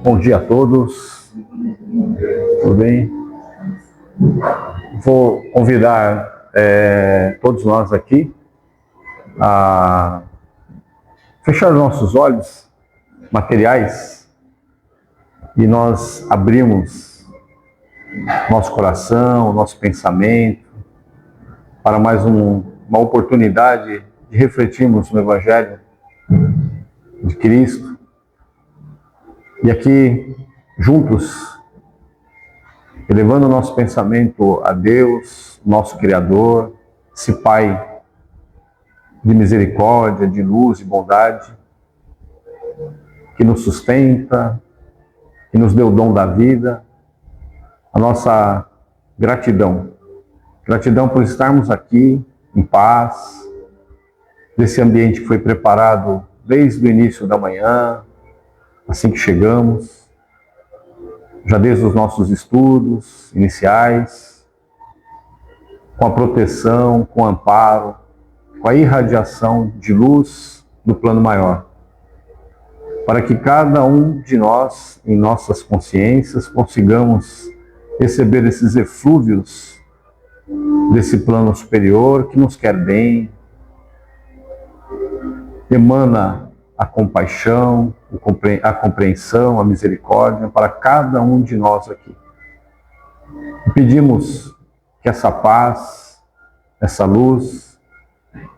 Bom dia a todos, tudo bem? Vou convidar todos nós aqui a fechar nossos olhos materiais e nós abrimos nosso coração, nosso pensamento para mais uma oportunidade de refletirmos no Evangelho de Cristo. E aqui, juntos, elevando o nosso pensamento a Deus, nosso Criador, esse Pai de misericórdia, de luz e bondade, que nos sustenta, que nos deu o dom da vida, a nossa gratidão. Gratidão por estarmos aqui em paz, nesse ambiente que foi preparado desde o início da manhã, assim que chegamos, já desde os nossos estudos iniciais, com a proteção, com o amparo, com a irradiação de luz do plano maior, para que cada um de nós, em nossas consciências, consigamos receber esses eflúvios desse plano superior que nos quer bem, emana a compaixão, a compreensão, a misericórdia para cada um de nós aqui. E pedimos que essa paz, essa luz,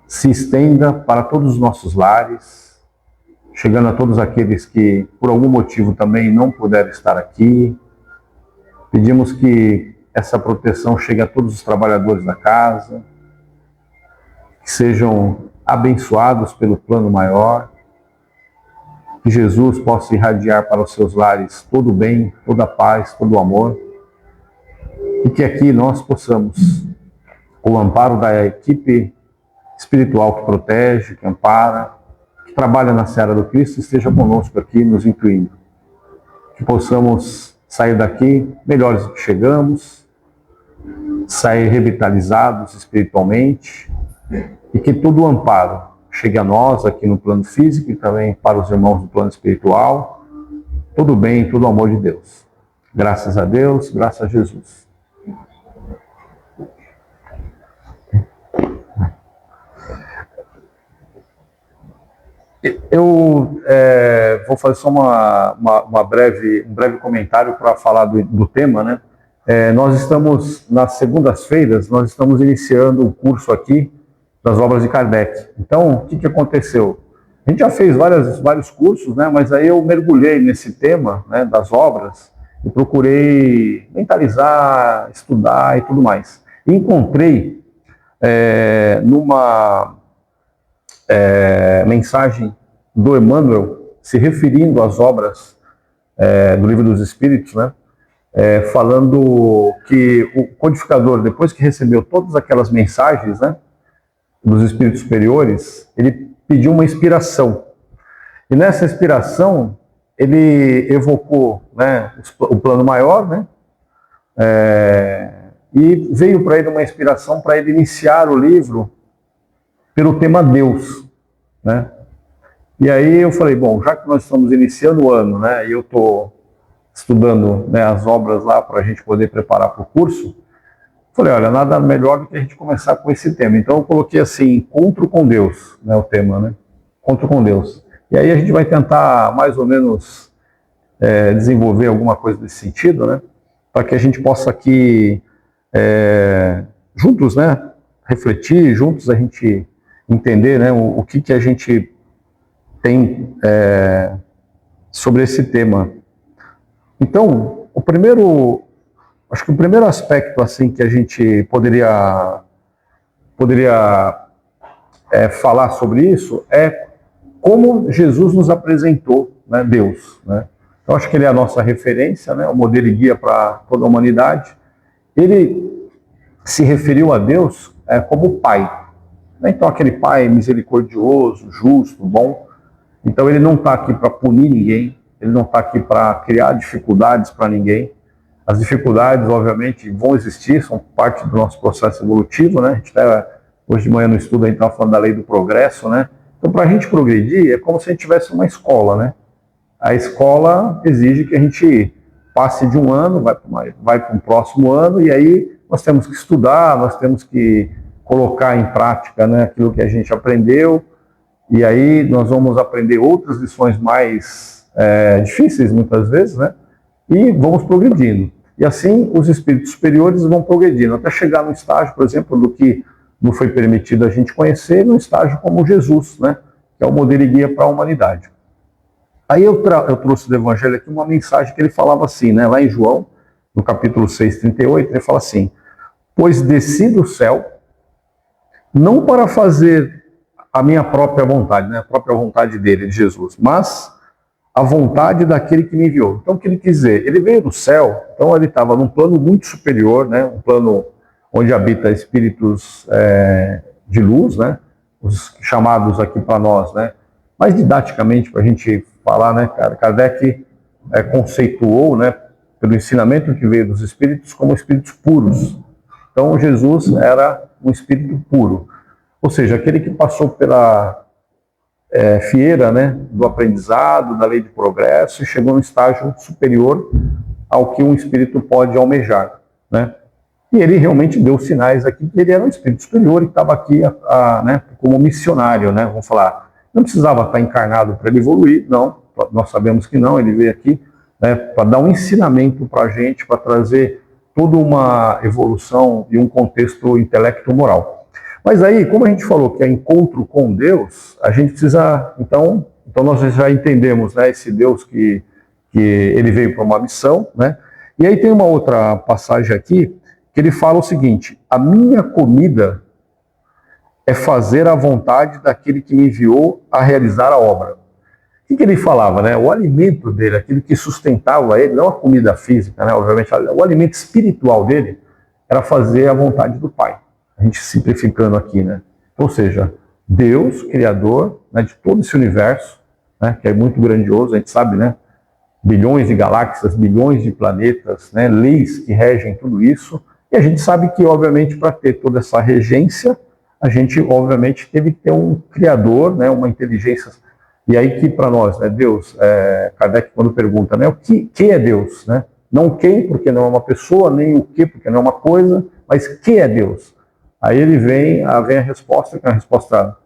se estenda para todos os nossos lares, chegando a todos aqueles que, por algum motivo, também não puderam estar aqui. Pedimos que essa proteção chegue a todos os trabalhadores da casa, que sejam abençoados pelo plano maior, que Jesus possa irradiar para os seus lares todo o bem, toda a paz, todo o amor, e que aqui nós possamos, com o amparo da equipe espiritual que protege, que ampara, que trabalha na seara do Cristo, esteja conosco aqui, nos incluindo. Que possamos sair daqui melhores do que chegamos, sair revitalizados espiritualmente, e que todo o amparo chegue a nós aqui no plano físico e também para os irmãos do plano espiritual, todo bem, todo amor de Deus. Graças a Deus, graças a Jesus. Eu vou fazer só um breve comentário para falar do tema, né? Nós estamos, nas segundas-feiras, nós estamos iniciando o curso aqui das obras de Kardec. Então, o que aconteceu? A gente já fez vários cursos, né? Mas aí eu mergulhei nesse tema, né, das obras e procurei mentalizar, estudar e tudo mais. E encontrei numa mensagem do Emmanuel, se referindo às obras do Livro dos Espíritos, né? Falando que o codificador, depois que recebeu todas aquelas mensagens, né, dos espíritos superiores, ele pediu uma inspiração. E nessa inspiração, ele evocou, né, o plano maior, né, e veio para ele uma inspiração para ele iniciar o livro pelo tema Deus, né. E aí eu falei, bom, já que nós estamos iniciando o ano, né, e eu estou estudando, né, as obras lá para a gente poder preparar para o curso, falei, olha, nada melhor do que a gente começar com esse tema. Então eu coloquei assim, Encontro com Deus, né, o tema, né? Encontro com Deus. E aí a gente vai tentar mais ou menos desenvolver alguma coisa nesse sentido, né? Para que a gente possa aqui, juntos, né, refletir, juntos a gente entender, né, o que a gente tem sobre esse tema. Então, acho que o primeiro aspecto assim que a gente poderia falar sobre isso é como Jesus nos apresentou, né, Deus, né? Então acho que ele é a nossa referência, né, o modelo e guia para toda a humanidade. Ele se referiu a Deus como Pai, né? Então aquele Pai misericordioso, justo, bom. Então ele não está aqui para punir ninguém, ele não está aqui para criar dificuldades para ninguém. As dificuldades, obviamente, vão existir, são parte do nosso processo evolutivo, né? A gente hoje de manhã no estudo a gente estava falando da lei do progresso, né? Então, para a gente progredir, é como se a gente tivesse uma escola, né? a escola exige que a gente passe de um ano, vai para um próximo ano, e aí nós temos que estudar, nós temos que colocar em prática, né, aquilo que a gente aprendeu, e aí nós vamos aprender outras lições mais difíceis, muitas vezes, né, e vamos progredindo. E assim os espíritos superiores vão progredindo, até chegar no estágio, por exemplo, do que não foi permitido a gente conhecer, no estágio como Jesus, né, que é o modelo e guia para a humanidade. Aí eu trouxe do Evangelho aqui uma mensagem que ele falava assim, né, lá em João, no capítulo 6, 38, ele fala assim: pois desci do céu, não para fazer a minha própria vontade, né, a própria vontade dele, de Jesus, mas a vontade daquele que me enviou. Então, o que ele quis dizer? Ele veio do céu, então ele estava num plano muito superior, né, um plano onde habita espíritos de luz, né, os chamados aqui para nós, né, mais didaticamente para a gente falar, né, Kardec conceituou, né, pelo ensinamento que veio dos espíritos, como espíritos puros. Então, Jesus era um espírito puro, ou seja, aquele que passou pela fieira, né, do aprendizado, da lei de progresso, e chegou no estágio superior ao que um espírito pode almejar, né? E ele realmente deu sinais aqui que ele era um espírito superior e estava aqui né, como missionário, né? Vamos falar, não precisava estar encarnado para ele evoluir, não, nós sabemos que não, ele veio aqui, né, para dar um ensinamento para a gente, para trazer toda uma evolução e um contexto intelecto-moral. Mas aí, como a gente falou que é encontro com Deus, a gente precisa, então nós já entendemos, né, esse Deus que ele veio para uma missão, né? E aí tem uma outra passagem aqui, que ele fala o seguinte: a minha comida é fazer a vontade daquele que me enviou a realizar a obra. O que ele falava, né? O alimento dele, aquilo que sustentava ele, não a comida física, né? Obviamente, o alimento espiritual dele era fazer a vontade do Pai. A gente simplificando aqui, né? Ou seja, Deus, Criador, né, de todo esse universo, né, que é muito grandioso, a gente sabe, né? Bilhões de galáxias, bilhões de planetas, né, leis que regem tudo isso. E a gente sabe que, obviamente, para ter toda essa regência, a gente, obviamente, teve que ter um Criador, né, uma inteligência. E aí que, para nós, né, Deus, Kardec, quando pergunta, né, o que é Deus? Né? Não quem, porque não é uma pessoa, nem o que, porque não é uma coisa, mas que é Deus? Aí ele vem a resposta, que é uma resposta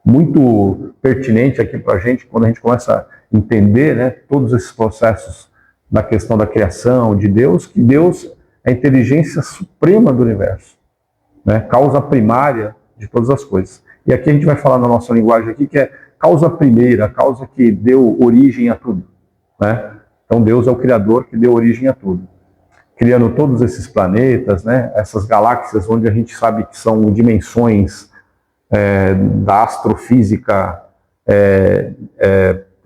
muito pertinente aqui para a gente, quando a gente começa a entender, né, todos esses processos da questão da criação, de Deus, que Deus é a inteligência suprema do universo, né, causa primária de todas as coisas. E aqui a gente vai falar na nossa linguagem aqui que é causa primeira, a causa que deu origem a tudo, né? Então Deus é o Criador que deu origem a tudo, criando todos esses planetas, né, essas galáxias onde a gente sabe que são dimensões da astrofísica,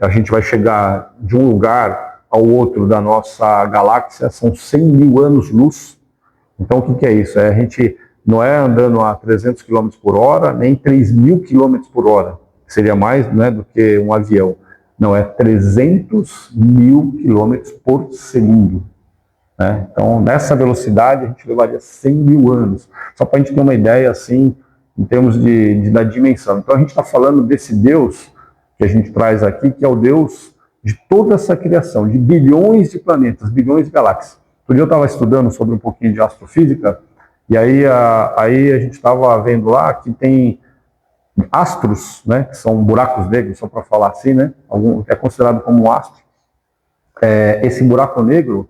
a gente vai chegar de um lugar ao outro da nossa galáxia, são 100 mil anos-luz. Então o que é isso? A gente não é andando a 300 km por hora, nem 3.000 km por hora, que seria mais, né, do que um avião. Não, é 300.000 km por segundo. Né? Então, nessa velocidade, a gente levaria 100 mil anos. Só para a gente ter uma ideia, assim, em termos da dimensão. Então, a gente está falando desse Deus que a gente traz aqui, que é o Deus de toda essa criação, de bilhões de planetas, bilhões de galáxias. Outro dia eu estava estudando sobre um pouquinho de astrofísica, e aí a gente estava vendo lá que tem astros, né, que são buracos negros, só para falar assim, né, é considerado como um astro. Esse buraco negro,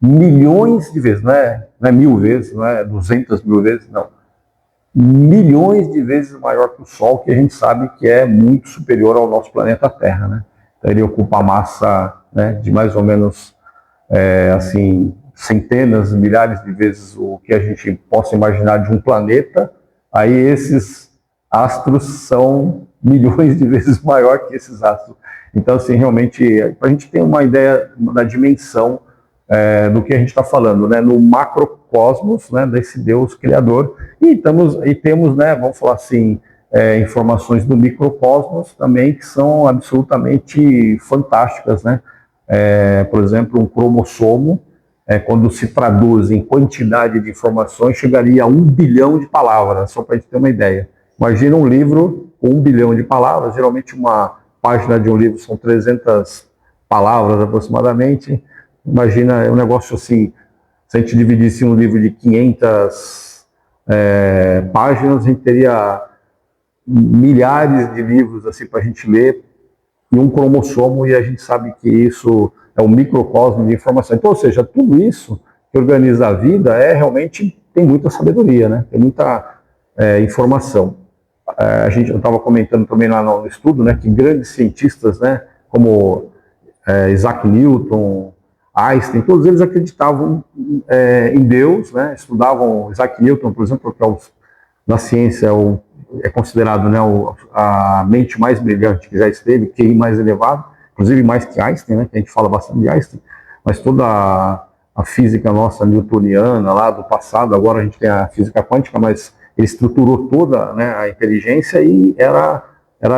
milhões de vezes, não é 1000 vezes, não é 200 mil vezes, não. Milhões de vezes maior que o Sol, que a gente sabe que é muito superior ao nosso planeta Terra, né? Então ele ocupa a massa, né, de mais ou menos, assim, centenas, milhares de vezes o que a gente possa imaginar de um planeta. Aí esses astros são milhões de vezes maior que esses astros. Então, assim, realmente, para a gente ter uma ideia da dimensão do que a gente está falando, né, no macrocosmos, né, desse Deus criador, e temos, né, vamos falar assim, informações do microcosmos também que são absolutamente fantásticas, né? Por exemplo, um cromossomo, quando se traduz em quantidade de informações, chegaria a 1 bilhão de palavras, só para a gente ter uma ideia. Imagina um livro com 1 bilhão de palavras, geralmente uma página de um livro são 300 palavras aproximadamente. Imagina, é um negócio assim, se a gente dividisse um livro de 500 páginas, a gente teria milhares de livros assim para a gente ler, e um cromossomo, e a gente sabe que isso é um microcosmo de informação. Então, ou seja, tudo isso que organiza a vida realmente tem muita sabedoria, né? Tem muita informação. Eu estava comentando também lá no estudo, né, que grandes cientistas, né, como Isaac Newton, Einstein, todos eles acreditavam em Deus, né, estudavam Isaac Newton, por exemplo, que na ciência é considerado, né, a mente mais brilhante que já esteve, QI mais elevado, inclusive mais que Einstein, né, que a gente fala bastante de Einstein, mas toda a física nossa newtoniana lá do passado, agora a gente tem a física quântica, mas ele estruturou toda, né, a inteligência, e era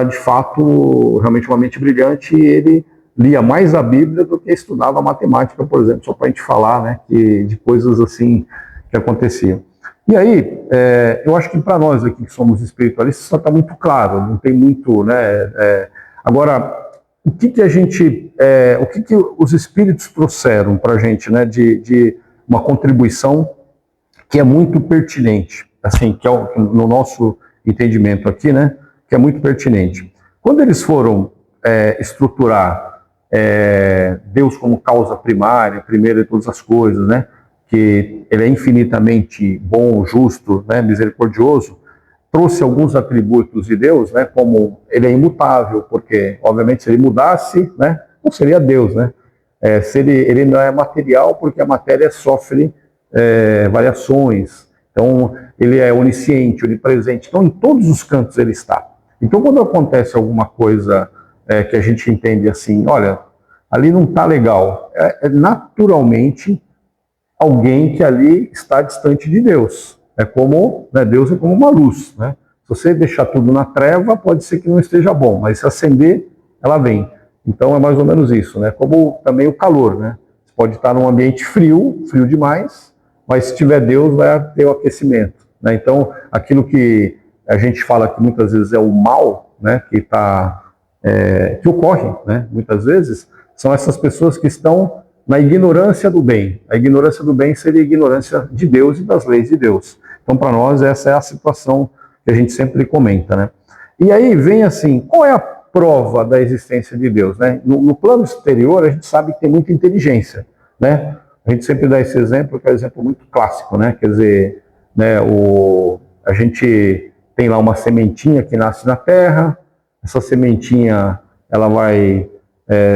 de fato realmente uma mente brilhante, e ele lia mais a Bíblia do que estudava a matemática, por exemplo, só para a gente falar, né, de coisas assim que aconteciam. E aí, eu acho que para nós aqui que somos espiritualistas, isso está muito claro, não tem muito, né? Agora, o que a gente, o que os espíritos trouxeram para a gente, né, de uma contribuição que é muito pertinente, assim, que é no nosso entendimento aqui, né, que é muito pertinente. Quando eles foram estruturar Deus como causa primária, primeira de todas as coisas, né, que ele é infinitamente bom, justo, né, misericordioso, trouxe alguns atributos de Deus, né, como ele é imutável, porque, obviamente, se ele mudasse, né, não seria Deus, né? Se ele não é material, porque a matéria sofre variações. Então, ele é onisciente, onipresente. Então, em todos os cantos ele está. Então, quando acontece alguma coisa que a gente entende assim, olha, ali não está legal, naturalmente alguém que ali está distante de Deus. É como, né, Deus é como uma luz, né? Se você deixar tudo na treva, pode ser que não esteja bom, mas se acender, ela vem. Então é mais ou menos isso, né? Como também o calor, né? Você pode estar num ambiente frio, frio demais, mas se tiver Deus, vai ter o aquecimento, né? Então, aquilo que a gente fala que muitas vezes é o mal, né, que ocorre, né, muitas vezes, são essas pessoas que estão na ignorância do bem. A ignorância do bem seria a ignorância de Deus e das leis de Deus. Então, para nós, essa é a situação que a gente sempre comenta, né? E aí vem assim, qual é a prova da existência de Deus, né? No plano exterior, a gente sabe que tem muita inteligência, né? A gente sempre dá esse exemplo, que é um exemplo muito clássico, né? Quer dizer, né, a gente tem lá uma sementinha que nasce na terra, essa sementinha, ela vai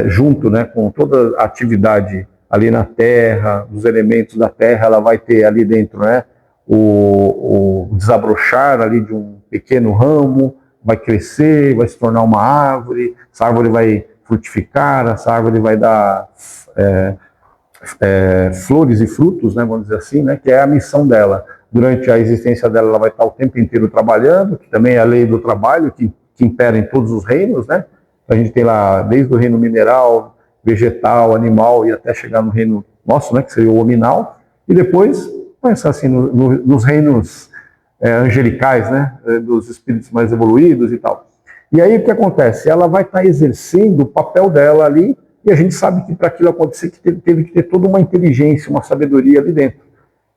junto, né, com toda a atividade ali na terra, os elementos da terra, ela vai ter ali dentro, né, o desabrochar ali de um pequeno ramo, vai crescer, vai se tornar uma árvore, essa árvore vai frutificar, essa árvore vai dar flores e frutos, né, vamos dizer assim, né, que é a missão dela. Durante a existência dela, ela vai estar o tempo inteiro trabalhando, que também é a lei do trabalho, que impera em todos os reinos, né? A gente tem lá desde o reino mineral, vegetal, animal, e até chegar no reino nosso, né, que seria o hominal, e depois pensar assim nos reinos angelicais, né, dos espíritos mais evoluídos e tal. E aí o que acontece? Ela vai estar exercendo o papel dela ali, e a gente sabe que para aquilo acontecer teve que ter toda uma inteligência, uma sabedoria ali dentro.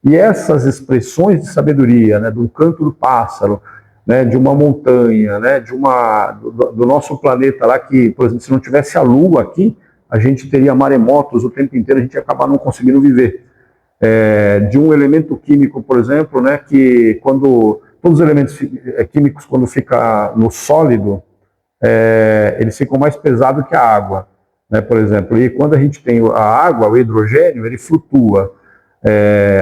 E essas expressões de sabedoria, né, do canto do pássaro, né, de uma montanha, né, do nosso planeta lá, que, por exemplo, se não tivesse a Lua aqui, a gente teria maremotos o tempo inteiro, a gente ia acabar não conseguindo viver. De um elemento químico, por exemplo, né, que todos os elementos químicos, quando fica no sólido, eles ficam mais pesados que a água, né, por exemplo. E quando a gente tem a água, o hidrogênio, ele flutua.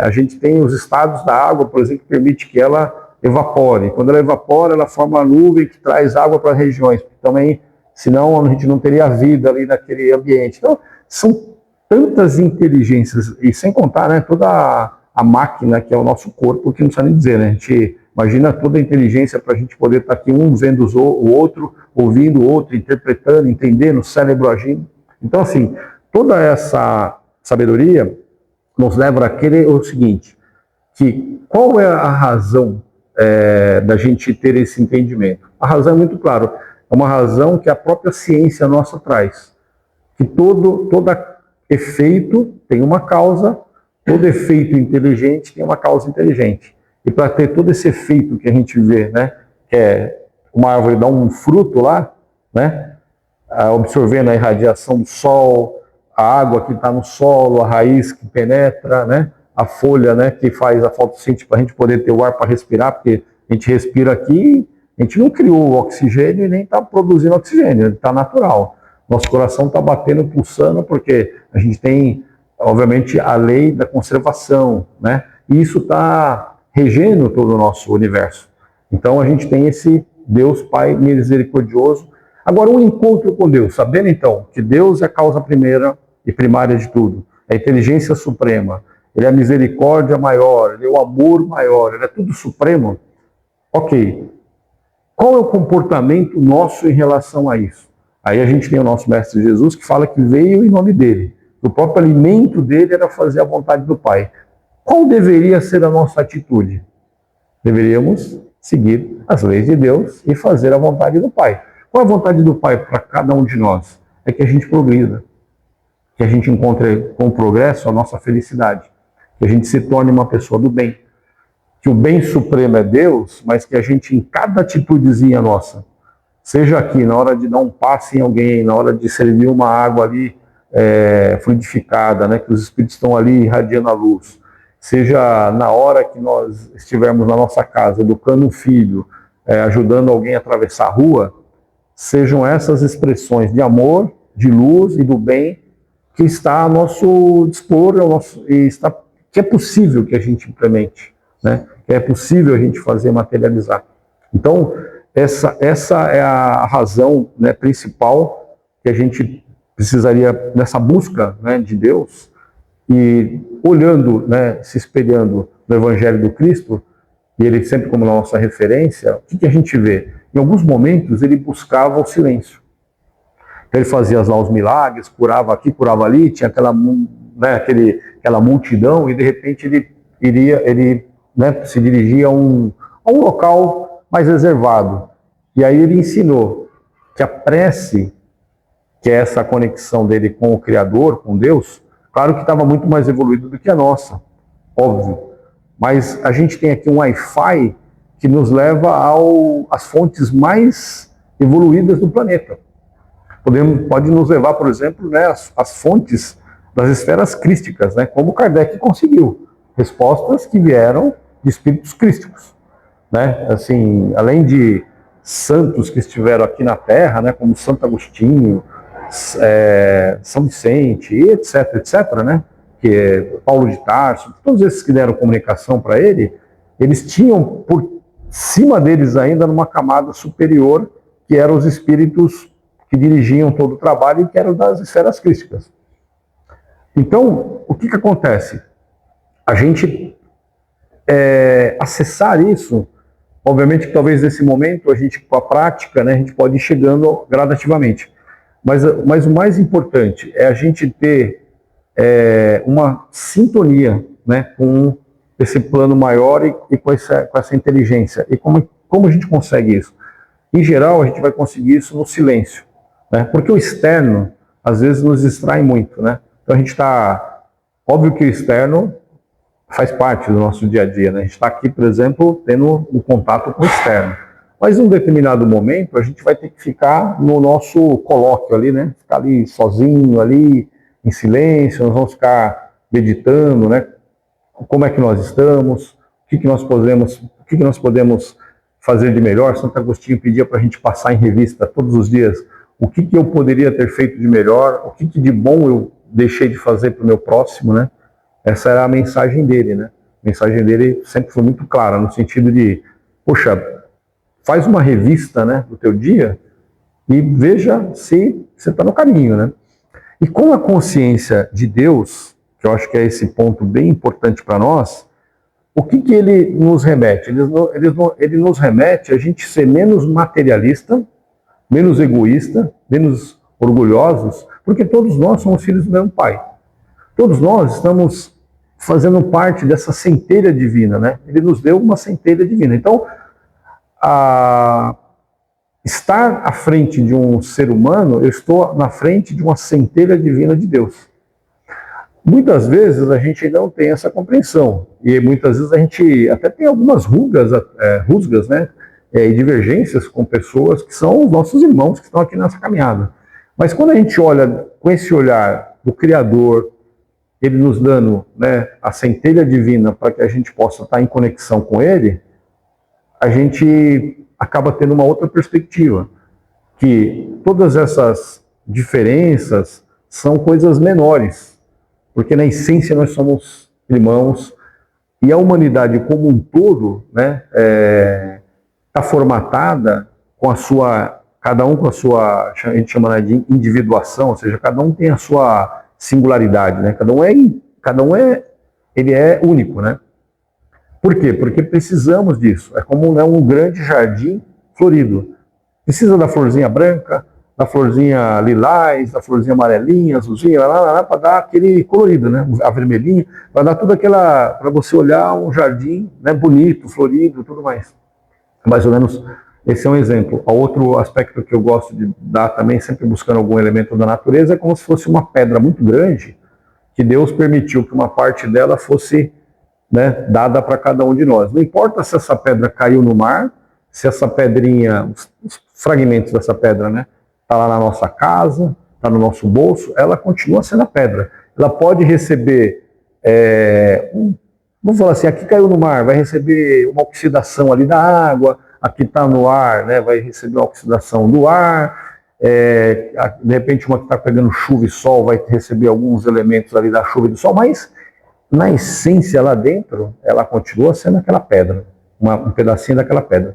A gente tem os estados da água, por exemplo, que permite que ela evapore. Quando ela evapora, ela forma uma nuvem que traz água para as regiões. Também, senão a gente não teria vida ali naquele ambiente. Então, são tantas inteligências, e sem contar, né, toda a máquina que é o nosso corpo, que não precisa nem dizer, né? A gente imagina toda a inteligência para a gente poder estar aqui, um vendo o outro, ouvindo o outro, interpretando, entendendo, o cérebro agindo. Então, assim, toda essa sabedoria nos leva a querer o seguinte, que qual é a razão da gente ter esse entendimento? A razão é muito clara, é uma razão que a própria ciência nossa traz, que todo efeito tem uma causa, todo efeito inteligente tem uma causa inteligente. E para ter todo esse efeito que a gente vê, né, que é uma árvore dar um fruto lá, né, absorvendo a irradiação do sol, a água que está no solo, a raiz que penetra, né, a folha, né, que faz a fotossíntese para a gente poder ter o ar para respirar, porque a gente respira aqui, a gente não criou o oxigênio e nem está produzindo oxigênio, ele está natural. Nosso coração está batendo, pulsando, porque a gente tem, obviamente, a lei da conservação, né? E isso está regendo todo o nosso universo. Então a gente tem esse Deus Pai misericordioso. Agora, um encontro com Deus, sabendo então que Deus é a causa primeira e primária de tudo, é a inteligência suprema, Ele é a misericórdia maior, Ele é o amor maior, Ele é tudo supremo. Ok. Qual é o comportamento nosso em relação a isso? Aí a gente tem o nosso Mestre Jesus que fala que veio em nome dele. O próprio alimento dele era fazer a vontade do Pai. Qual deveria ser a nossa atitude? Deveríamos seguir as leis de Deus e fazer a vontade do Pai. Qual é a vontade do Pai para cada um de nós? É que a gente progrida, que a gente encontre com o progresso a nossa felicidade, que a gente se torne uma pessoa do bem, que o bem supremo é Deus, mas que a gente, em cada atitudezinha nossa, seja aqui na hora de dar um passe em alguém, na hora de servir uma água ali fluidificada, né, que os espíritos estão ali irradiando a luz, seja na hora que nós estivermos na nossa casa, educando um filho, ajudando alguém a atravessar a rua, sejam essas expressões de amor, de luz e do bem que está a nosso dispor, que é possível que a gente implemente, né? Que é possível a gente fazer materializar. Então, essa é a razão, né, principal que a gente precisaria, nessa busca, né, de Deus, e olhando, né, se espelhando no Evangelho do Cristo, e ele sempre como nossa referência, o que a gente vê? Em alguns momentos ele buscava o silêncio. Ele fazia lá os milagres, curava aqui, curava ali, tinha aquela, né, aquela multidão, e de repente ele né, se dirigia a um local mais reservado. E aí ele ensinou que a prece, que é essa conexão dele com o Criador, com Deus, claro que estava muito mais evoluído do que a nossa, óbvio. Mas a gente tem aqui um Wi-Fi que nos leva às fontes mais evoluídas do planeta. Pode nos levar, por exemplo, né, às fontes das esferas crísticas, né, como Kardec conseguiu. Respostas que vieram de espíritos crísticos. Né? Assim, além de santos que estiveram aqui na Terra, né, como Santo Agostinho, São Vicente, etc., né? Que é Paulo de Tarso, todos esses que deram comunicação para ele, eles tinham por cima deles ainda numa camada superior, que eram os espíritos que dirigiam todo o trabalho e que eram das esferas crísticas. Então, o que acontece? A gente acessar isso, obviamente que talvez nesse momento, a gente com a prática, né, a gente pode ir chegando gradativamente. Mas o mais importante é a gente ter uma sintonia, né, com esse plano maior e com essa inteligência. E como a gente consegue isso? Em geral, a gente vai conseguir isso no silêncio, né? Porque o externo, às vezes, nos distrai muito, né? Então a gente está... Óbvio que o externo faz parte do nosso dia a dia, né? A gente está aqui, por exemplo, tendo um contato com o externo. Mas em um determinado momento, a gente vai ter que ficar no nosso colóquio ali, né? Ficar ali sozinho, ali, em silêncio, nós vamos ficar meditando, né? Como é que nós estamos, o que nós podemos fazer de melhor. Santo Agostinho pedia para a gente passar em revista todos os dias o que eu poderia ter feito de melhor, o que de bom eu deixei de fazer para o meu próximo, né? Essa era a mensagem dele, né? A mensagem dele sempre foi muito clara, no sentido de, poxa, faz uma revista, né, do teu dia e veja se você está no caminho, né? E com a consciência de Deus, que eu acho que é esse ponto bem importante para nós, o que ele nos remete? Ele nos remete a gente ser menos materialista, menos egoísta, menos orgulhosos, porque todos nós somos filhos do mesmo Pai. Todos nós estamos fazendo parte dessa centelha divina, né? Ele nos deu uma centelha divina. Então, estar à frente de um ser humano, eu estou na frente de uma centelha divina de Deus. Muitas vezes a gente não tem essa compreensão, e muitas vezes a gente até tem algumas rusgas, né, e divergências com pessoas que são os nossos irmãos que estão aqui nessa caminhada. Mas quando a gente olha com esse olhar do Criador, ele nos dando, né, a centelha divina para que a gente possa estar em conexão com ele, a gente acaba tendo uma outra perspectiva, que todas essas diferenças são coisas menores, porque na essência nós somos irmãos, e a humanidade como um todo, né, está formatada com a sua, cada um com a sua, a gente chama de individuação, ou seja, cada um tem a sua singularidade, né? Ele é único, né? Por quê? Porque precisamos disso. É como, né, um grande jardim florido. Precisa da florzinha branca, da florzinha lilás, da florzinha amarelinha, azulzinha, para dar aquele colorido, né? A vermelhinha, para dar tudo aquela, para você olhar um jardim, né, bonito, florido, tudo mais. Mais ou menos, esse é um exemplo. Outro aspecto que eu gosto de dar também, sempre buscando algum elemento da natureza, é como se fosse uma pedra muito grande, que Deus permitiu que uma parte dela fosse, né, dada para cada um de nós. Não importa se essa pedra caiu no mar, se essa pedrinha, os fragmentos dessa pedra, né, está lá na nossa casa, está no nosso bolso, ela continua sendo a pedra. Ela pode receber, vamos falar assim, aqui caiu no mar, vai receber uma oxidação ali da água, aqui está no ar, né, vai receber uma oxidação do ar, de repente uma que está pegando chuva e sol vai receber alguns elementos ali da chuva e do sol, mas na essência lá dentro, ela continua sendo aquela pedra, um pedacinho daquela pedra.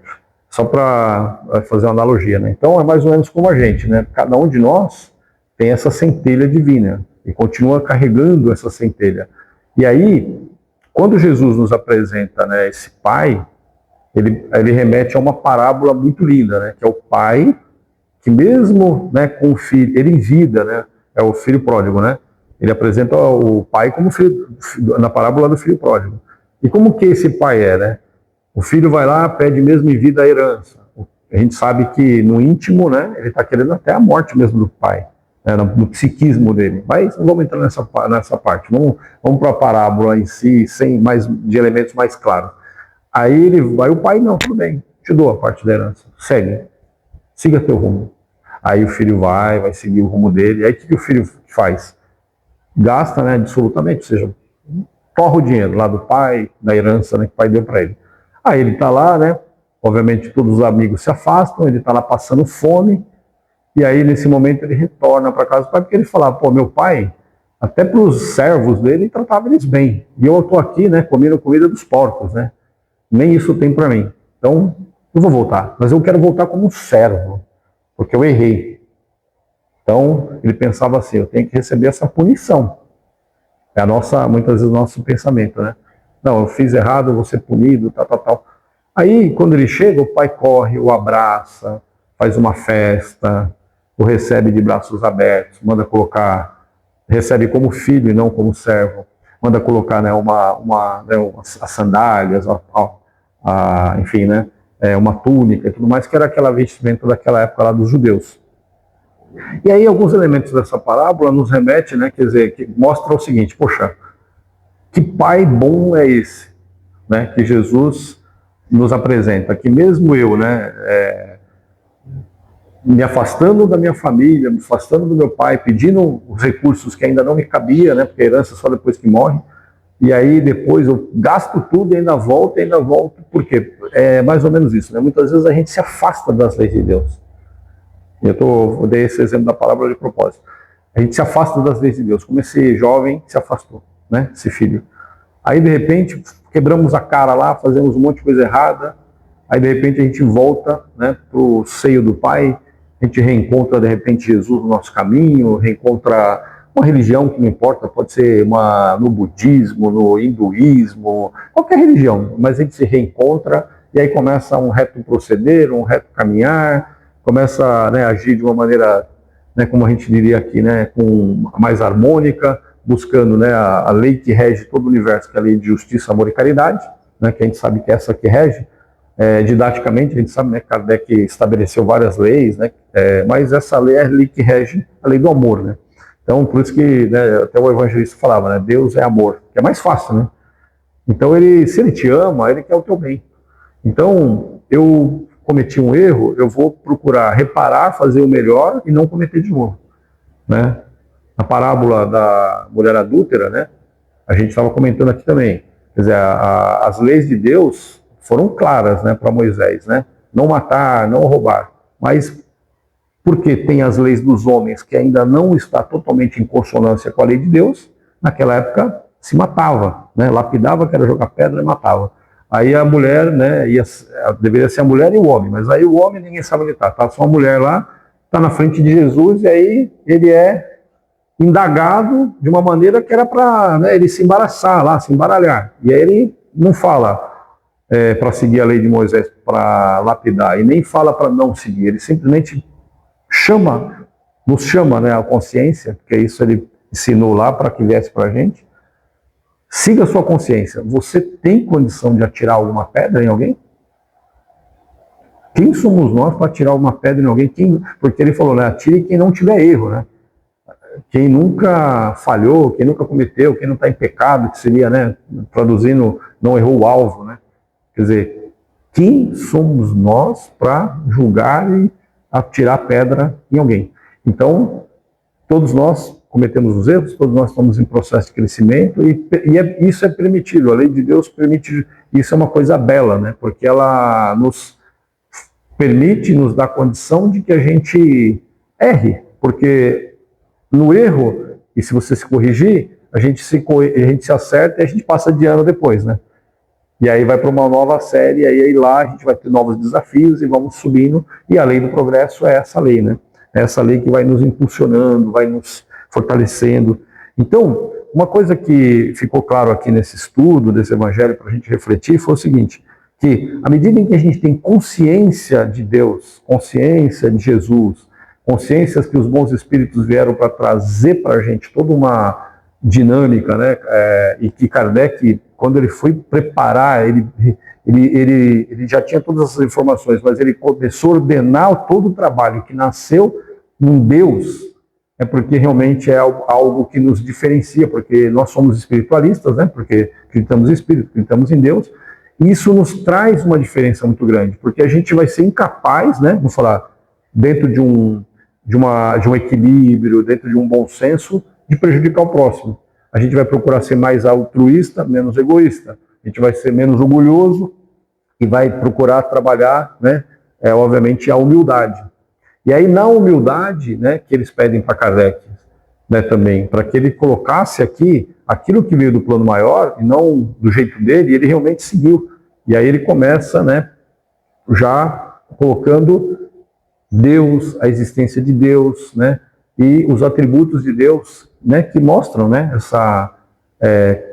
Só para fazer uma analogia, né? Então é mais ou menos como a gente, né? Cada um de nós tem essa centelha divina e continua carregando essa centelha. E aí, quando Jesus nos apresenta, né, esse Pai, ele remete a uma parábola muito linda, né? Que é o Pai que mesmo, né, com o filho, ele em vida, né, é o filho pródigo, né? Ele apresenta o pai como filho, na parábola do filho pródigo. E como que esse pai é, né? O filho vai lá, pede mesmo em vida a herança. A gente sabe que no íntimo, né, ele está querendo até a morte mesmo do pai, né, no psiquismo dele. Mas não vamos entrar nessa parte. Vamos para a parábola em si, sem mais de elementos mais claros. Aí ele vai, o pai, não, tudo bem, te dou a parte da herança, segue, siga teu rumo. Aí o filho vai seguir o rumo dele. Aí o que o filho faz? Gasta, né, absolutamente, ou seja, torra o dinheiro lá do pai, da herança, né, que o pai deu para ele. Aí ele está lá, né, obviamente todos os amigos se afastam, ele está lá passando fome, e aí nesse momento ele retorna para casa do pai, porque ele fala, pô, meu pai, até para os servos dele, tratava eles bem, e eu estou aqui, né, comendo comida dos porcos, né, nem isso tem para mim, então eu vou voltar, mas eu quero voltar como um servo, porque eu errei. Então, ele pensava assim, eu tenho que receber essa punição. É muitas vezes o nosso pensamento, né? Não, eu fiz errado, eu vou ser punido, tal. Aí, quando ele chega, o pai corre, o abraça, faz uma festa, o recebe de braços abertos, manda colocar, recebe como filho e não como servo, manda colocar, né, as sandálias, enfim, né, uma túnica e tudo mais, que era aquela vestimenta daquela época lá dos judeus. E aí alguns elementos dessa parábola nos remete, né, quer dizer, que mostra o seguinte, poxa, que pai bom é esse, né, que Jesus nos apresenta, que mesmo eu, né, me afastando da minha família, me afastando do meu pai, pedindo os recursos que ainda não me cabia, né, porque a herança é só depois que morre, e aí depois eu gasto tudo e ainda volto, por quê? É mais ou menos isso, né, muitas vezes a gente se afasta das leis de Deus. Eu dei esse exemplo da parábola de propósito. A gente se afasta das leis de Deus, como esse jovem se afastou, né, esse filho. Aí, de repente, quebramos a cara lá, fazemos um monte de coisa errada, aí, de repente, a gente volta, né, para o seio do Pai, a gente reencontra, de repente, Jesus no nosso caminho, reencontra uma religião que não importa, pode ser no budismo, no hinduísmo, qualquer religião, mas a gente se reencontra e aí começa um reto proceder, um reto caminhar, começa, né, a agir de uma maneira, né, como a gente diria aqui, né, mais harmônica, buscando, né, a lei que rege todo o universo, que é a lei de justiça, amor e caridade, né, que a gente sabe que é essa que rege, didaticamente, a gente sabe, né, Kardec estabeleceu várias leis, né, mas essa lei é a lei que rege a lei do amor, né? Então, por isso que, né, até o evangelista falava, né, Deus é amor, que é mais fácil, né? Então, se ele te ama, ele quer o teu bem. Então, eu cometi um erro, eu vou procurar reparar, fazer o melhor e não cometer de novo, né? Na parábola da mulher adúltera, né, a gente estava comentando aqui também, quer dizer, as leis de Deus foram claras, né, para Moisés, né? Não matar, não roubar. Mas porque tem as leis dos homens que ainda não está totalmente em consonância com a lei de Deus, naquela época se matava, né? Lapidava, que era jogar pedra e matava. Aí a mulher, né, deveria ser a mulher e o homem, mas aí o homem ninguém sabe onde está. Está só a mulher lá, está na frente de Jesus e aí ele é indagado de uma maneira que era para, né, ele se embaraçar lá, se embaralhar. E aí ele não fala para seguir a lei de Moisés, para lapidar, e nem fala para não seguir, ele simplesmente nos chama, né, a consciência, porque isso ele ensinou lá para que viesse para a gente. Siga a sua consciência. Você tem condição de atirar alguma pedra em alguém? Quem somos nós para atirar uma pedra em alguém? Porque ele falou, né, atire quem não tiver erro, né? Quem nunca falhou, quem nunca cometeu, quem não está em pecado, que seria, né, traduzindo, não errou o alvo, né? Quer dizer, quem somos nós para julgar e atirar pedra em alguém? Então, todos nós cometemos os erros, todos nós estamos em processo de crescimento isso é permitido, a lei de Deus permite, isso é uma coisa bela, né? Porque ela nos permite, nos dá condição de que a gente erre, porque no erro, e se você se corrigir, a gente se acerta e a gente passa de ano depois, né? E aí vai para uma nova série, e aí lá a gente vai ter novos desafios e vamos subindo, e a lei do progresso é essa lei, né? É essa lei que vai nos impulsionando, vai nos fortalecendo. Então, uma coisa que ficou claro aqui nesse estudo, desse evangelho, para a gente refletir, foi o seguinte, que à medida em que a gente tem consciência de Deus, consciência de Jesus, consciências que os bons espíritos vieram para trazer para a gente toda uma dinâmica, né? E que Kardec, quando ele foi preparar, ele já tinha todas essas informações, mas ele começou a ordenar todo o trabalho que nasceu num Deus, é porque realmente é algo que nos diferencia, porque nós somos espiritualistas, né? Porque acreditamos em Espírito, acreditamos em Deus, e isso nos traz uma diferença muito grande, porque a gente vai ser incapaz, né? Vamos falar, dentro de um equilíbrio, dentro de um bom senso, de prejudicar o próximo. A gente vai procurar ser mais altruísta, menos egoísta. A gente vai ser menos orgulhoso e vai procurar trabalhar, né, obviamente, a humildade. E aí, na humildade, né, que eles pedem para Kardec, né, também, para que ele colocasse aqui aquilo que veio do plano maior, e não do jeito dele, ele realmente seguiu. E aí ele começa, né, já colocando Deus, a existência de Deus, né, e os atributos de Deus, né, que mostram, né,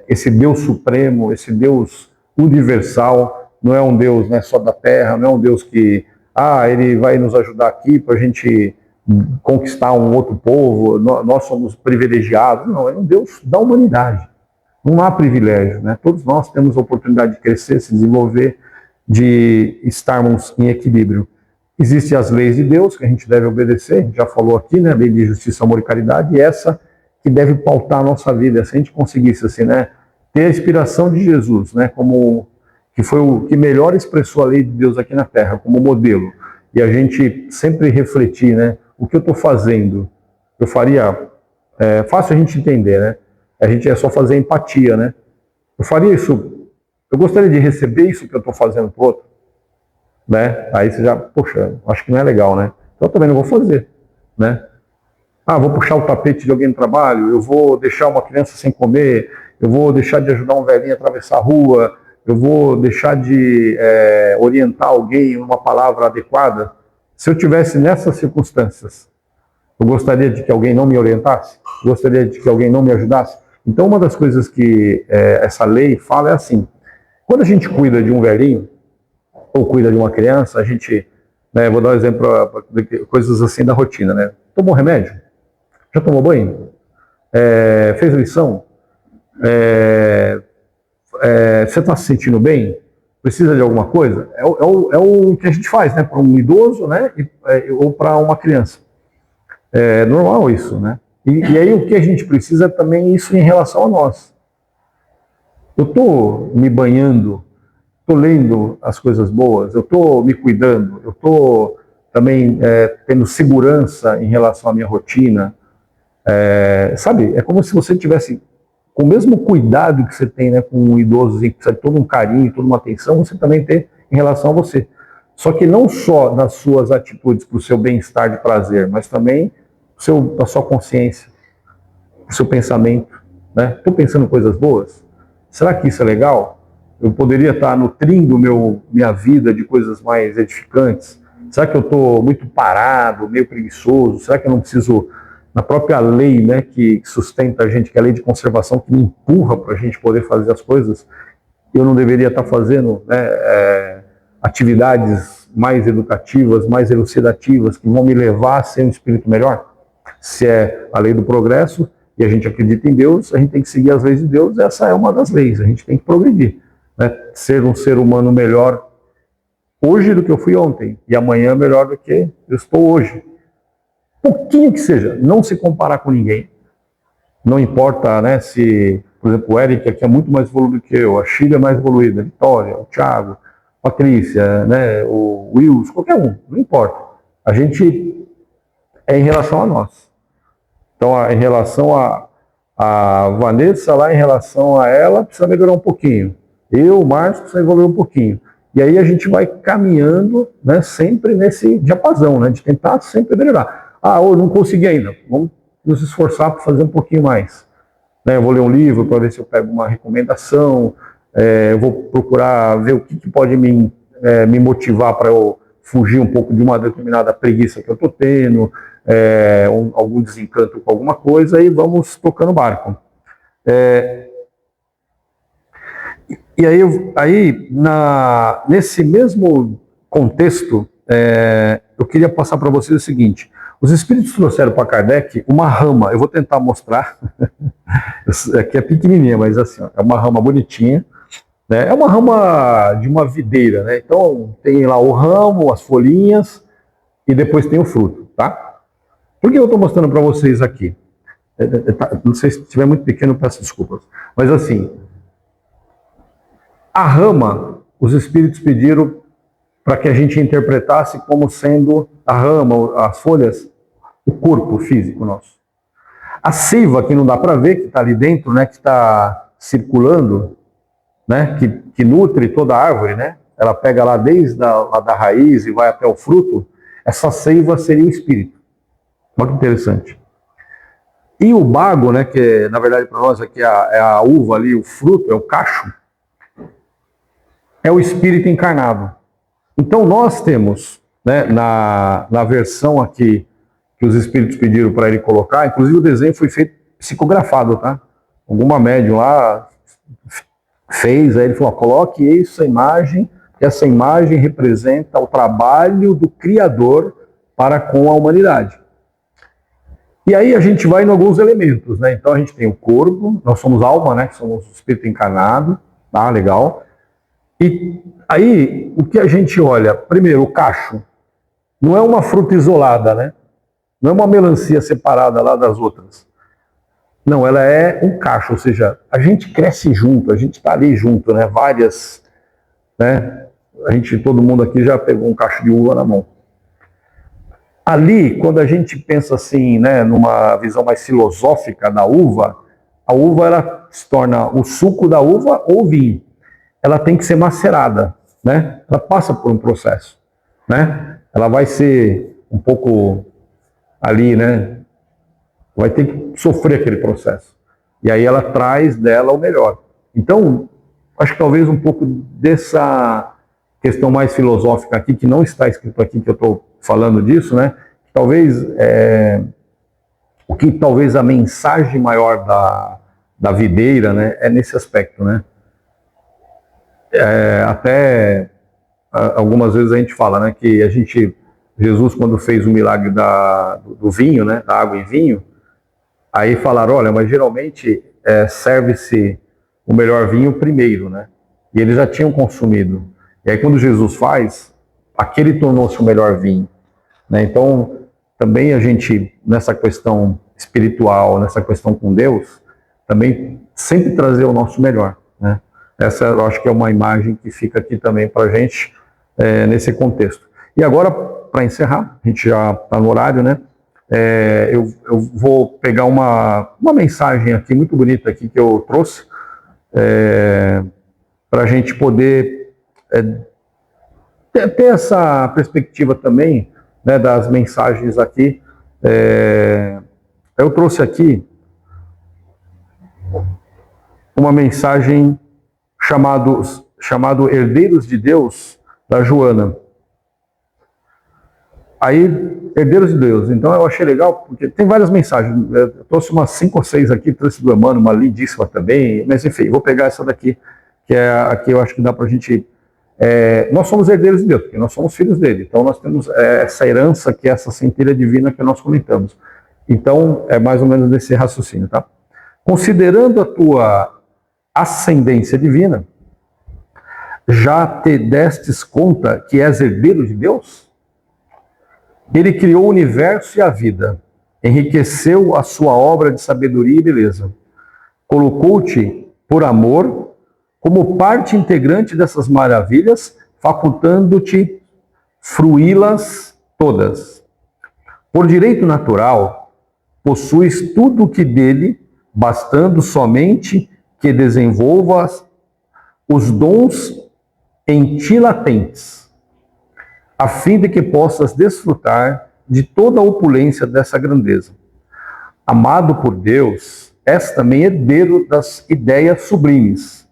esse Deus supremo, esse Deus universal. Não é um Deus, né, só da terra, não é um Deus que ele vai nos ajudar aqui para a gente conquistar um outro povo, nós somos privilegiados. Não, é um Deus da humanidade. Não há privilégio, né? Todos nós temos a oportunidade de crescer, se desenvolver, de estarmos em equilíbrio. Existem as leis de Deus que a gente deve obedecer, a gente já falou aqui, né? Lei de justiça, amor e caridade, e essa que deve pautar a nossa vida. Se a gente conseguisse, assim, né, ter a inspiração de Jesus, né, que foi o que melhor expressou a lei de Deus aqui na Terra, como modelo, e a gente sempre refletir, né, o que eu estou fazendo, eu faria, fácil a gente entender, né, a gente é só fazer empatia, né, eu faria isso, eu gostaria de receber isso que eu estou fazendo para o outro, né, aí você já, poxa, acho que não é legal, né, então eu também não vou fazer, né. Vou puxar o tapete de alguém no trabalho, eu vou deixar uma criança sem comer, eu vou deixar de ajudar um velhinho a atravessar a rua, eu vou deixar de orientar alguém em uma palavra adequada. Se eu tivesse nessas circunstâncias, eu gostaria de que alguém não me orientasse? Eu gostaria de que alguém não me ajudasse? Então, uma das coisas que essa lei fala é assim, quando a gente cuida de um velhinho, ou cuida de uma criança, a gente, né, vou dar um exemplo, coisas assim da rotina, né? Tomou remédio? Já tomou banho? Fez lição? Você está se sentindo bem? Precisa de alguma coisa? É o que a gente faz, né? Para um idoso, né? Ou para uma criança. É normal isso, né? E aí o que a gente precisa é também isso em relação a nós. Eu estou me banhando, estou lendo as coisas boas, eu estou me cuidando, eu estou também tendo segurança em relação à minha rotina. Sabe, é como se você tivesse, com o mesmo cuidado que você tem, né, com um idoso que precisa de todo um carinho, toda uma atenção, você também tem em relação a você. Só que não só nas suas atitudes para o seu bem-estar de prazer, mas também da sua consciência, do seu pensamento. Estou pensando em coisas boas? Será que isso é legal? Eu poderia estar nutrindo minha vida de coisas mais edificantes? Será que eu estou muito parado, meio preguiçoso? Será que eu não preciso, na própria lei, né, que sustenta a gente, que é a lei de conservação, que me empurra para a gente poder fazer as coisas, eu não deveria estar fazendo, né, atividades mais educativas, mais elucidativas, que vão me levar a ser um espírito melhor? Se é a lei do progresso e a gente acredita em Deus, a gente tem que seguir as leis de Deus, essa é uma das leis, a gente tem que progredir, né? Ser um ser humano melhor hoje do que eu fui ontem, e amanhã melhor do que eu estou hoje. Pouquinho que seja, não se comparar com ninguém. Não importa, né, se, por exemplo, o Eric aqui é muito mais evoluído que eu, a Sheila é mais evoluída, a Vitória, o Thiago, a Patrícia, né, o Wilson, qualquer um, não importa. A gente é em relação a nós. Então, em relação a Vanessa, lá em relação a ela, precisa melhorar um pouquinho. Eu, o Márcio, precisa evoluir um pouquinho. E aí a gente vai caminhando, né, sempre nesse diapasão, né, de tentar sempre melhorar. Eu não consegui ainda, vamos nos esforçar para fazer um pouquinho mais. Eu vou ler um livro para ver se eu pego uma recomendação, eu vou procurar ver o que pode me motivar para eu fugir um pouco de uma determinada preguiça que eu estou tendo, algum desencanto com alguma coisa, e vamos tocando o barco. E aí nesse mesmo contexto, eu queria passar para vocês o seguinte: os espíritos trouxeram para Kardec uma rama, eu vou tentar mostrar, aqui é pequenininha, mas assim, é uma rama bonitinha, né? É uma rama de uma videira, né? Então tem lá o ramo, as folhinhas, e depois tem o fruto, tá? Por que eu estou mostrando para vocês aqui? Não sei, se estiver muito pequeno, peço desculpas. Mas assim, a rama, os espíritos pediram para que a gente interpretasse como sendo a rama, as folhas, o corpo físico nosso. A seiva, que não dá para ver, que está ali dentro, né, que está circulando, né, que nutre toda a árvore, né? Ela pega lá desde da raiz e vai até o fruto. Essa seiva seria o espírito. Olha que interessante. E o bago, né, que na verdade para nós aqui é a uva ali, o fruto, é o cacho, é o espírito encarnado. Então nós temos, né, na versão aqui que os espíritos pediram para ele colocar, inclusive o desenho foi feito psicografado, tá? Alguma médium lá fez, aí ele falou, coloque essa imagem, que essa imagem representa o trabalho do Criador para com a humanidade. E aí a gente vai em alguns elementos, né? Então a gente tem o corpo, nós somos alma, né? Somos espírito encarnado, tá? Legal. E aí, o que a gente olha? Primeiro, o cacho. Não é uma fruta isolada, né? Não é uma melancia separada lá das outras. Não, ela é um cacho, ou seja, a gente cresce junto, a gente está ali junto, né? Várias, né? Todo mundo aqui já pegou um cacho de uva na mão. Ali, quando a gente pensa assim, né, numa visão mais filosófica da uva, a uva ela se torna o suco da uva ou vinho. Ela tem que ser macerada, né? Ela passa por um processo, né? Ela vai ser um pouco ali, né? Vai ter que sofrer aquele processo. E aí ela traz dela o melhor. Então, acho que talvez um pouco dessa questão mais filosófica aqui, que não está escrito aqui, que eu estou falando disso, né? Talvez, talvez a mensagem maior da videira, né, é nesse aspecto, né? Até algumas vezes a gente fala, né, que Jesus quando fez o milagre do vinho, né, da água em vinho, aí falaram, olha, mas geralmente serve-se o melhor vinho primeiro, né? E eles já tinham consumido. E aí quando Jesus faz, aquele tornou-se o melhor vinho, né? Então, também a gente, nessa questão espiritual, nessa questão com Deus, também sempre trazer o nosso melhor, né? Essa eu acho que é uma imagem que fica aqui também para a gente, nesse contexto. E agora, para encerrar, a gente já está no horário, né? Eu vou pegar uma mensagem aqui muito bonita aqui que eu trouxe, para a gente poder ter essa perspectiva também, né, das mensagens aqui. Eu trouxe aqui uma mensagem chamado Herdeiros de Deus, da Joana. Aí, Herdeiros de Deus. Então eu achei legal, porque tem várias mensagens. Eu trouxe umas 5 ou 6 aqui, trouxe do Emmanuel, uma lindíssima também. Mas enfim, vou pegar essa daqui, que é a que eu acho que dá para a gente... nós somos herdeiros de Deus, porque nós somos filhos dele. Então nós temos essa herança, que é essa centelha divina que nós comentamos. Então é mais ou menos nesse raciocínio, tá? Considerando a tua ascendência divina, já te destes conta que és herdeiro de Deus? Ele criou o universo e a vida, enriqueceu a sua obra de sabedoria e beleza, colocou-te por amor como parte integrante dessas maravilhas, facultando-te fruí-las todas. Por direito natural, possuis tudo o que dele, bastando somente que desenvolvas os dons em ti latentes, a fim de que possas desfrutar de toda a opulência dessa grandeza. Amado por Deus, és também herdeiro das ideias sublimes,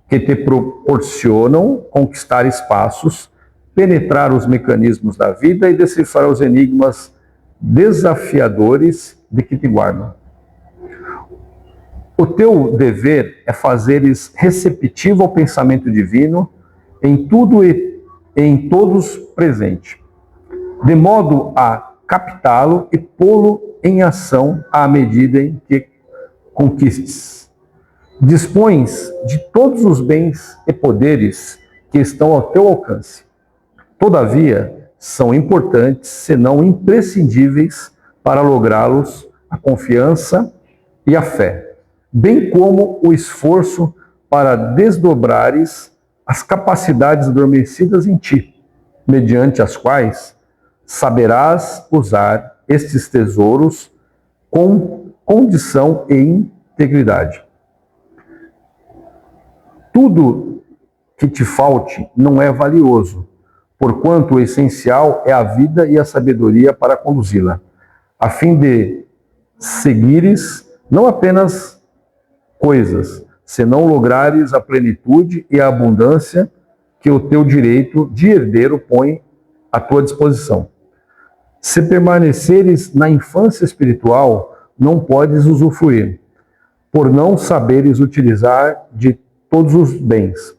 que te proporcionam conquistar espaços, penetrar os mecanismos da vida e decifrar os enigmas desafiadores de que te guardam. O teu dever é fazeres receptivo ao pensamento divino em tudo e em todos presente, de modo a captá-lo e pô-lo em ação à medida em que conquistes. Dispões de todos os bens e poderes que estão ao teu alcance. Todavia, são importantes, senão imprescindíveis, para lográ-los a confiança e a fé, bem como o esforço para desdobrares as capacidades adormecidas em ti, mediante as quais saberás usar estes tesouros com condição e integridade. Tudo que te falte não é valioso, porquanto o essencial é a vida e a sabedoria para conduzi-la, a fim de seguires não apenas coisas, senão lograres a plenitude e a abundância que o teu direito de herdeiro põe à tua disposição. Se permaneceres na infância espiritual, não podes usufruir, por não saberes utilizar de todos os bens.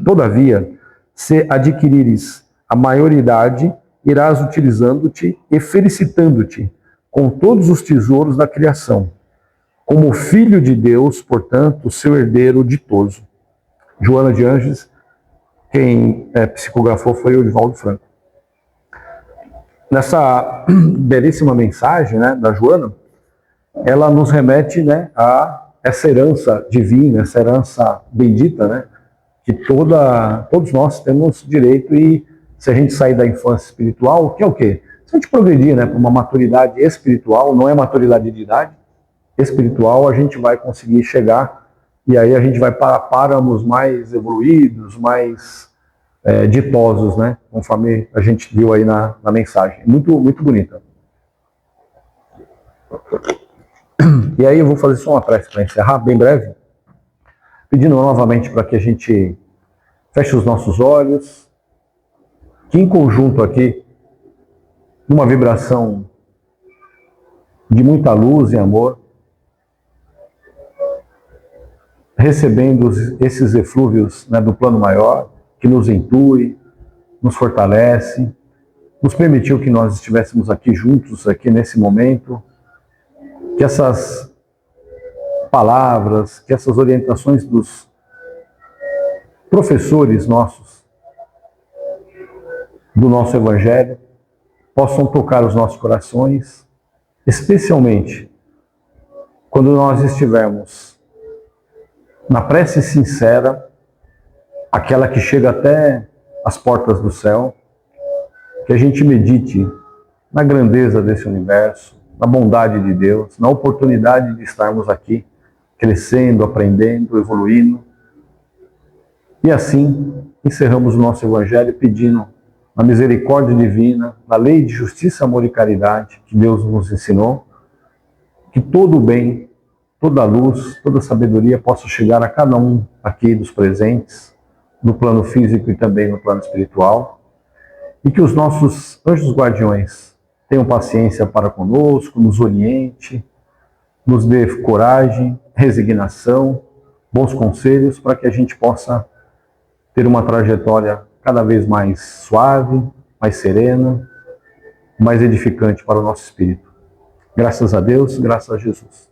Todavia, se adquirires a maioridade, irás utilizando-te e felicitando-te com todos os tesouros da criação, como filho de Deus, portanto, seu herdeiro ditoso. Joana de Ângeles, quem psicografou foi o Divaldo Franco. Nessa belíssima mensagem, né, da Joana, ela nos remete, né, a essa herança divina, essa herança bendita, né, que todos nós temos direito. E se a gente sair da infância espiritual, que é o quê? Se a gente progredir, né, para uma maturidade espiritual, não é maturidade de idade, espiritual, a gente vai conseguir chegar, e aí a gente vai para páramos mais evoluídos, mais ditosos, né? Conforme a gente viu aí na mensagem. Muito, muito bonita. E aí eu vou fazer só uma prece para encerrar, bem breve, pedindo novamente para que a gente feche os nossos olhos, que em conjunto aqui, numa vibração de muita luz e amor, recebendo esses eflúvios, né, do plano maior, que nos intui, nos fortalece, nos permitiu que nós estivéssemos aqui juntos, aqui nesse momento, que essas palavras, que essas orientações dos professores nossos do nosso Evangelho possam tocar os nossos corações, especialmente quando nós estivermos na prece sincera, aquela que chega até as portas do céu, que a gente medite na grandeza desse universo, na bondade de Deus, na oportunidade de estarmos aqui, crescendo, aprendendo, evoluindo. E assim, encerramos o nosso Evangelho pedindo a misericórdia divina, a lei de justiça, amor e caridade que Deus nos ensinou, que todo o bem, toda a luz, toda a sabedoria possa chegar a cada um aqui dos presentes, no plano físico e também no plano espiritual, e que os nossos anjos guardiões tenham paciência para conosco, nos oriente, nos dê coragem, resignação, bons conselhos para que a gente possa ter uma trajetória cada vez mais suave, mais serena, mais edificante para o nosso espírito. Graças a Deus, graças a Jesus.